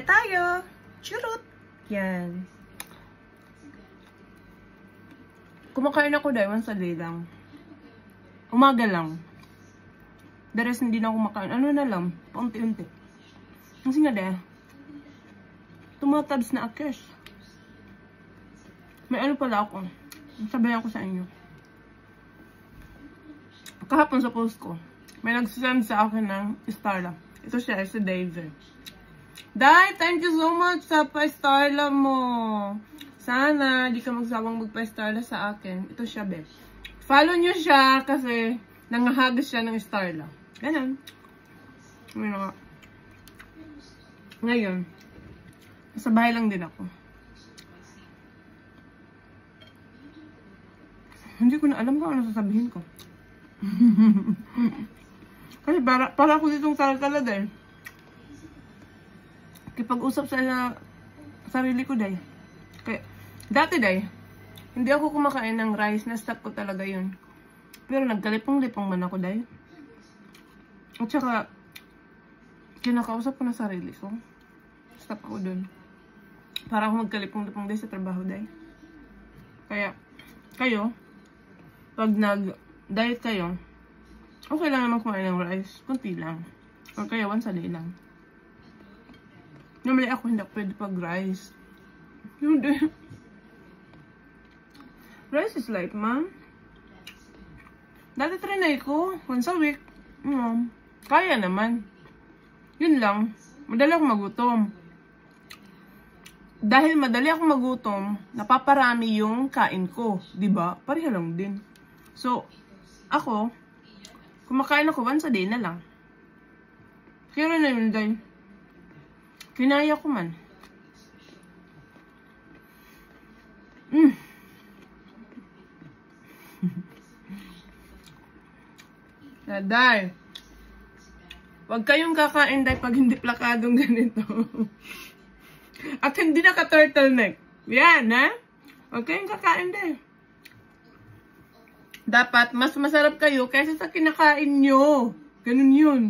Tayo! Churut! Yan. Kumakain ako dahil once a day lang. Umaga lang. The rest hindi na ako kumakain. Ano na lang, paunti-unti. Kasi nga dahil, tumatabs na akes. May ano pala ako. Sabayan ko sa inyo. Kahapon sa post ko, may nagsisend sa akin ng Starla. Ito siya, si Daisy. Dai, thank you so much sa pa-Starla mo. Sana di ka magsawang magpa-Starla sa akin. Ito siya, Beth. Follow nyo siya kasi nangahagas siya ng Starla. Ganun. Ngayon, nasa bahay lang din ako. Hindi ko na alam kung ano sasabihin ko. Kasi para ako ditong talaga eh. Kipag-usap sa sarili ko day. Kaya, dati day, hindi ako kumakain ng rice, na-stop ko talaga yun. Pero nagkalipong-lipong man ako day. At saka, kinakausap ko na sarili ko. Stop ko dun. Para ako magkalipong-lipong day sa trabaho day. Kaya, kayo, pag nag-diet kayo, okay lang naman kumain ng rice. Kunti lang. O kaya once a day lang. Normally ako hindi ako pwede pag rice. Hindi. Rice is light, ma'am. Dati trinay ko. Once a week. Kaya naman. Yun lang. Madali akong magutom. Dahil madali akong magutom, napaparami yung kain ko. Diba? Pareha lang din. So, ako, kumakain ako once a day na lang. Kaya na yun dahil kinaya ko man. Day, huwag kayong kakain dahil pag hindi plakadong ganito. At hindi naka-turtleneck. Yan, ha? Huwag kayong kakain dahil. Dapat mas masarap kayo kaysa sa kinakain nyo. Ganun yun.